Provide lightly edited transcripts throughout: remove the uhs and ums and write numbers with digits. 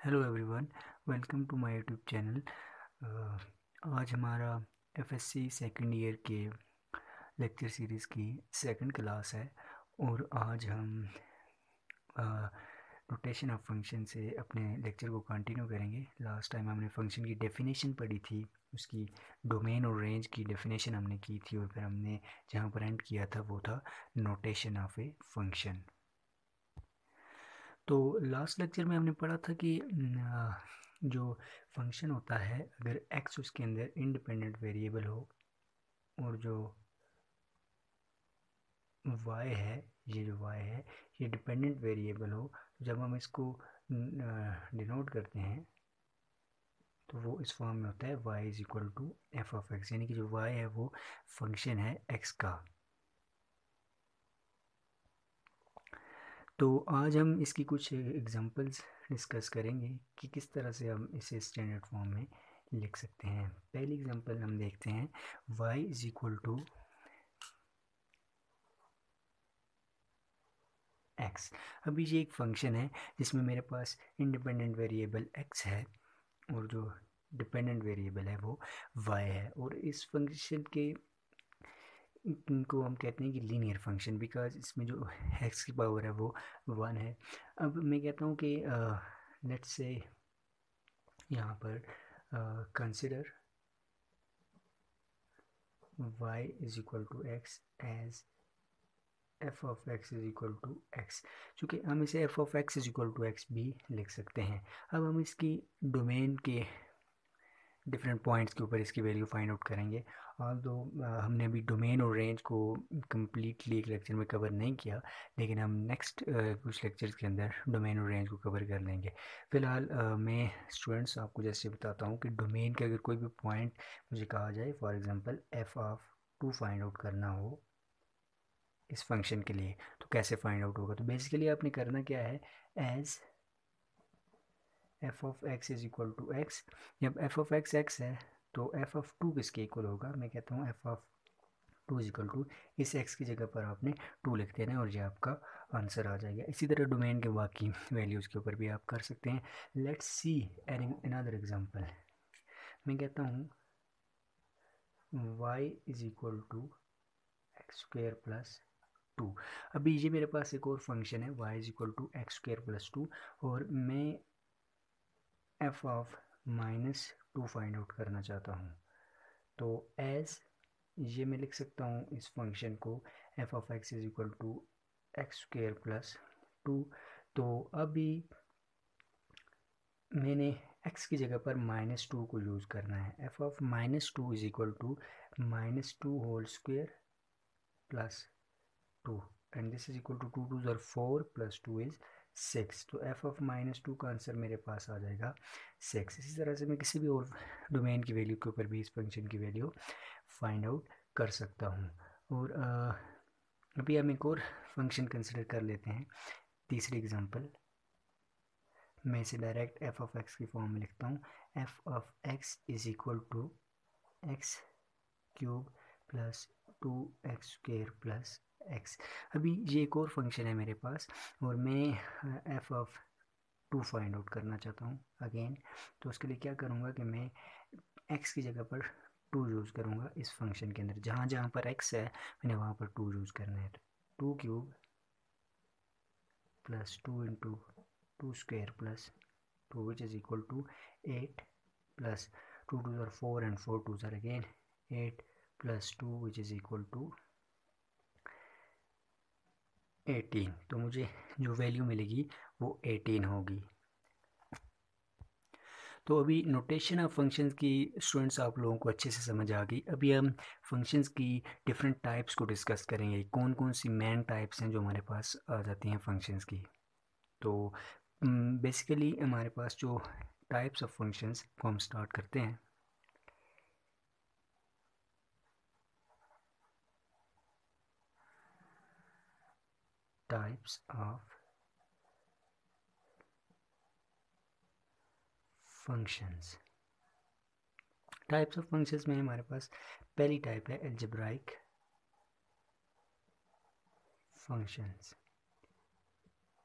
Hello everyone, welcome to my YouTube channel. आज हमारा FSC second year के lecture series की सेकंड क्लास है और आज हम नोटेशन ऑफ फंक्शन से अपने लेक्चर को कंटिन्यू करेंगे। लास्ट टाइम हमने फंक्शन की डेफिनेशन पढ़ी थी, उसकी डोमेन और रेंज की डेफिनेशन हमने की थी और फिर हमने जहाँ पर एंड किया था वो था नोटेशन ऑफ ए फंक्शन। तो लास्ट लेक्चर में हमने पढ़ा था कि जो फंक्शन होता है अगर एक्स उसके अंदर इंडिपेंडेंट वेरिएबल हो और जो वाई है, ये जो वाई है ये डिपेंडेंट वेरिएबल हो, जब हम इसको डिनोट करते हैं तो वो इस फॉर्म में होता है Y is equal to F of X, यानी कि जो वाई है वो फंक्शन है एक्स का। तो आज हम इसकी कुछ एग्जांपल्स डिस्कस करेंगे कि किस तरह से हम इसे स्टैंडर्ड फॉर्म में लिख सकते हैं। पहली एग्जांपल हम देखते हैं y is equal to X. अभी ये एक फंक्शन है जिसमें मेरे पास इंडिपेंडेंट वेरिएबल x है और जो डिपेंडेंट वेरिएबल है वो y है, और इस फंक्शन के इनको हम कहते हैं कि लीनियर फंक्शन, बिकॉज इसमें जो x की पावर है वो 1 है। अब मैं कहता हूँ कि लेट्स से यहाँ पर consider y is equal to X as F of x is equal to X, चूँकि हम इसे F of x is equal to X भी लिख सकते हैं। अब हम इसकी डोमेन के डिफरेंट पॉइंट्स के ऊपर इसकी वैल्यू फाइंड आउट करेंगे। और दो हमने अभी डोमेन और रेंज को कम्प्लीटली एक लेक्चर में कवर नहीं किया, लेकिन हम नेक्स्ट कुछ लेक्चर्स के अंदर डोमेन और रेंज को कवर कर लेंगे। फ़िलहाल मैं स्टूडेंट्स आपको जैसे बताता हूँ कि डोमेन के अगर कोई भी पॉइंट मुझे कहा जाए, for example F of 2 find out करना हो इस फंक्शन के लिए, तो कैसे फाइंड आउट होगा। तो बेसिकली आपने करना क्या है, as F of x is equal to X, जब एफ ऑफ एक्स एक्स है तो एफ ऑफ 2 किसके इक्वल होगा, मैं कहता हूँ F of 2 is equal to इस एक्स की जगह पर आपने 2 लिख देना और ये आपका आंसर आ जाएगा। इसी तरह डोमेन के बाकी वैल्यूज़ के ऊपर भी आप कर सकते हैं। Let's see another example. मैं कहता हूँ y is equal to X square plus 2। अभी ये मेरे पास एक और फंक्शन है y is equal to X square plus 2, और मैं एफ ऑफ -2 फाइंड आउट करना चाहता हूँ। तो एज ये मैं लिख सकता हूँ इस फंक्शन को F of x is equal to X square plus 2। तो अभी मैंने x की जगह पर -2 को यूज़ करना है। F of -2 is equal to -2 whole square plus 2, and this is equal to 2 2 ज़र 4 प्लस 2 इज 6। तो एफ ऑफ -2 का आंसर मेरे पास आ जाएगा 6। इसी तरह से मैं किसी भी और डोमेन की वैल्यू के ऊपर भी इस फंक्शन की वैल्यू फाइंड आउट कर सकता हूँ। और अभी हम एक और फंक्शन कंसिडर कर लेते हैं, तीसरी एग्जांपल। मैं इसे डायरेक्ट एफ ऑफ एक्स की फॉर्म में लिखता हूँ। F of x is equal to X cube plus 2x square plus X. अभी ये एक और फंक्शन है मेरे पास और मैं एफ ऑफ 2 फाइंड आउट करना चाहता हूँ अगेन। तो उसके लिए क्या करूँगा कि मैं x की जगह पर 2 यूज़ करूँगा इस फंक्शन के अंदर, जहाँ जहाँ पर x है मैंने वहाँ पर 2 यूज़ करना है। तो 2 cube plus 2 into 2 square plus 2 which is equal to 8 plus 2 2 ज़र 4 एंड 4 2 ज़र again 8 plus 2 which is equal to 18। तो मुझे जो वैल्यू मिलेगी वो 18 होगी। तो अभी नोटेशन ऑफ फंक्शंस की स्टूडेंट्स आप लोगों को अच्छे से समझ आ गई। अभी हम फंक्शंस की डिफरेंट टाइप्स को डिस्कस करेंगे, कौन कौन सी मेन टाइप्स हैं जो हमारे पास आ जाती हैं फंक्शंस की। तो बेसिकली हमारे पास जो टाइप्स ऑफ फंक्शंस को हम स्टार्ट करते हैं। Types of functions, types of functions में हमारे पास पहली टाइप है algebraic functions.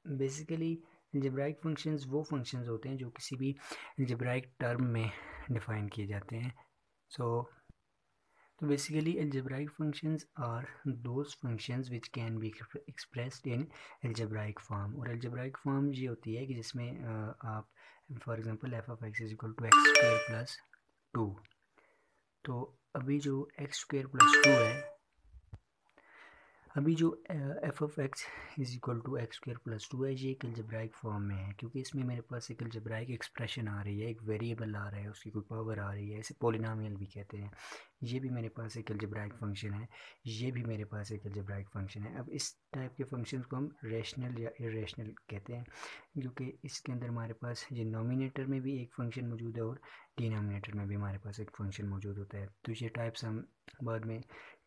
Basically algebraic functions वो फंक्शंस होते हैं जो किसी भी अलजेब्राइक टर्म में डिफाइन किए जाते हैं. So basically algebraic functions are those functions which can be expressed in algebraic form. और algebraic form ये होती है कि जिसमें आप for example F of x is equal to X square plus 2. तो अभी जो एक्स स्क्वायर प्लस 2 है, अभी जो F of x is equal to X square plus 2 है, ये एक अलजेब्राइक फॉर्म में है क्योंकि इसमें मेरे पास एक अलजेब्राइक एक्सप्रेशन आ रही है, एक वेरिएबल आ रहा है, उसकी कोई पावर आ रही है, इसे पॉलिनोमियल भी कहते हैं. ये भी मेरे पास एक अलजेब्राइक फंक्शन है, ये भी मेरे पास एक अलजेब्राइक फंक्शन है. अब इस टाइप के फंक्शन को हम रेशनल या इरेशनल कहते हैं क्योंकि इसके अंदर हमारे पास ये नोमिनेटर में भी एक फंक्शन मौजूद है और डिनोमिनेटर में भी हमारे पास एक फंक्शन मौजूद होता है. तो ये टाइप्स हम बाद में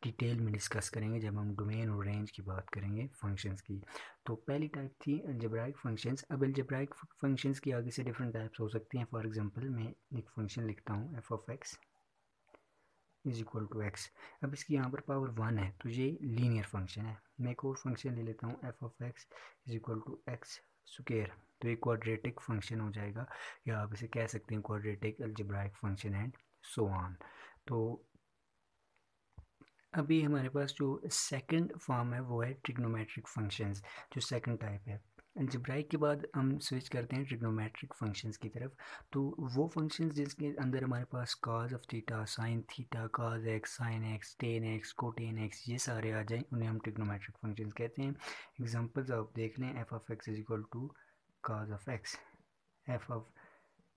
डिटेल में डिस्कस करेंगे जब हम डोमेन और रेंज की बात करेंगे फंक्शंस की. तो पहली टाइप थी अलजेब्राइक फंक्शंस. अब अलजेब्राइक फंक्शंस की आगे से डिफरेंट टाइप्स हो सकती हैं. फॉर एग्जांपल मैं एक फंक्शन लिखता हूँ F of x is equal to X. अब इसकी यहाँ पर पावर 1 है तो ये लीनियर फंक्शन है. मैं एक और फंक्शन ले लेता हूँ F of x is equal to X square. तो एक क्वाड्रेटिक फंक्शन हो जाएगा या आप इसे कह सकते हैं quadratic algebraic function and so on. तो अभी हमारे पास जो सेकंड फॉर्म है वो है ट्रिग्नोमेट्रिक फंक्शंस, जो सेकंड टाइप है. अलजेब्राइक के बाद हम स्विच करते हैं ट्रिग्नोमेट्रिक फंक्शंस की तरफ. तो वो फंक्शंस जिसके अंदर हमारे पास cos of theta, sine theta, cos x, sine x, tan x, cotan x ये सारे आ जाएं, उन्हें हम ट्रिग्नोमेट्रिक फंक्शंस कहते हैं. एग्जांपल्स आप देख लें. F of x is equal to cos of X, F of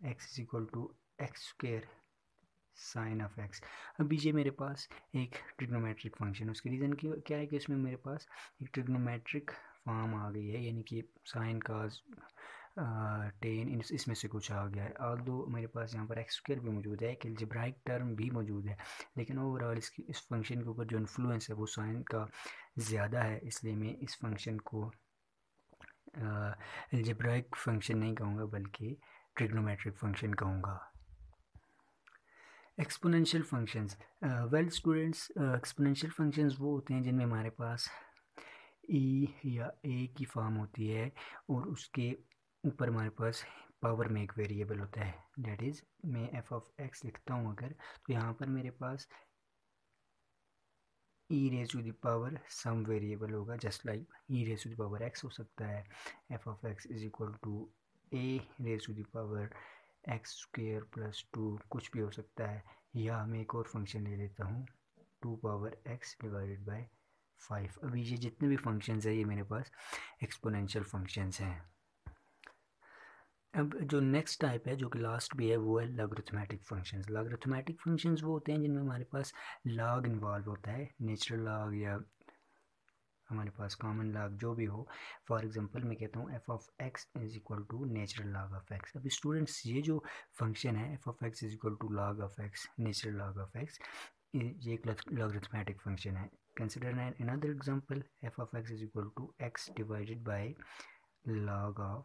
x is equal to X square sine of X. अभी ये मेरे पास एक ट्रिग्नोमेट्रिक फंक्शन है. उसकी रीज़न क्या है कि इसमें मेरे पास एक ट्रिग्नोमेट्रिक फॉर्म आ गई है, यानी कि साइन काज टेन इसमें से कुछ आ गया है. और दो मेरे पास यहाँ पर एक्स स्क्वायर भी मौजूद है, एक अलजेब्राइक टर्म भी मौजूद है, लेकिन ओवरऑल इस फंक्शन के ऊपर जो इन्फ्लुएंस है वो साइन का ज़्यादा है, इसलिए मैं इस फंक्शन को अलजेब्राइक फंक्शन नहीं कहूँगा बल्कि ट्रिग्नोमेट्रिक फंक्शन कहूँगा. Exponential functions. Well students, exponential functions वो होते हैं जिनमें हमारे पास ई या ए की फॉर्म होती है और उसके ऊपर हमारे पास पावर में एक वेरिएबल होता है. डेट इज़ मैं एफ ऑफ एक्स लिखता हूँ अगर, तो यहाँ पर मेरे पास e raise to the power some variable होगा, just like e raise to the power x हो सकता है. F of x is equal to a raise to the power x square plus 2 कुछ भी हो सकता है. या मैं एक और फंक्शन ले लेता हूँ 2 पावर एक्स डिवाइडेड बाय 5. अभी ये जितने भी फंक्शंस हैं ये मेरे पास एक्सपोनेंशियल फंक्शंस हैं. अब जो नेक्स्ट टाइप है जो कि लास्ट भी है वो है लॉगरिथमेटिक फंक्शंस. लॉगरिथमेटिक फंक्शंस वो होते हैं जिनमें हमारे पास लॉग इन्वॉल्व होता है, नेचुरल लॉग या हमारे पास कॉमन लॉग जो भी हो. फॉर एग्जांपल मैं कहता हूँ F of x is equal to natural log of X. अभी स्टूडेंट्स ये जो फंक्शन है F of x is equal to log of X natural log of X, ये एक लॉगरिथमेटिक फंक्शन है. Consider another example, f of x is equal to x divided by log of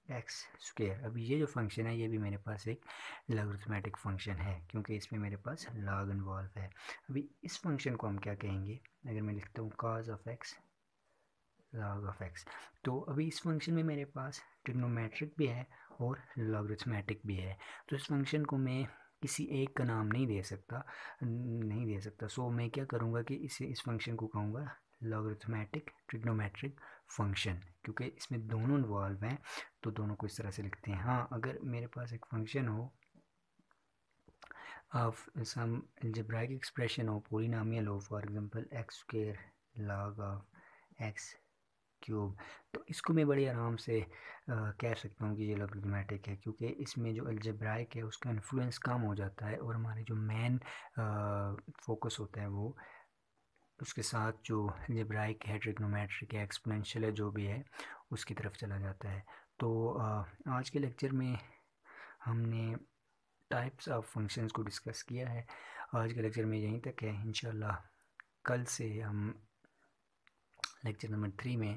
x square. अभी ये जो function है ये भी मेरे पास एक लॉगरिथमेटिक फंक्शन है क्योंकि इसमें मेरे पास लॉग इन्वॉल्व है. अभी इस फंक्शन को हम क्या कहेंगे, अगर मैं लिखता हूँ cos of x log of x, तो अभी इस फंक्शन में मेरे पास ट्रिग्नोमेट्रिक भी है और लॉगरिथमेटिक भी है. तो इस फंक्शन को मैं किसी एक का नाम नहीं दे सकता. सो मैं क्या करूँगा कि इस फंक्शन को कहूँगा लॉगरिथमेटिक ट्रिग्नोमेट्रिक फंक्शन, क्योंकि इसमें दोनों इन्वॉल्व हैं तो दोनों को इस तरह से लिखते हैं. हाँ, अगर मेरे पास एक फंक्शन हो ऑफ सम अलजेब्राइक एक्सप्रेशन हो, पॉलिनोमियल हो, for example x square log of x cube, तो इसको मैं बड़ी आराम से कह सकता हूँ कि ये लॉगरिथमेटिक है क्योंकि इसमें जो अलजेब्राइक है उसका इन्फ्लुएंस कम हो जाता है और हमारे जो मेन फोकस होता है वो उसके साथ जो अलजेब्राइक है, ट्रिग्नोमेट्रिक है, एक्सपोनेंशियल है, जो भी है उसकी तरफ चला जाता है. तो आज के लेक्चर में हमने टाइप्स ऑफ फंक्शंस को डिस्कस किया है. आज के लेक्चर में यहीं तक है. इंशाल्लाह कल से हम लेक्चर नंबर 3 में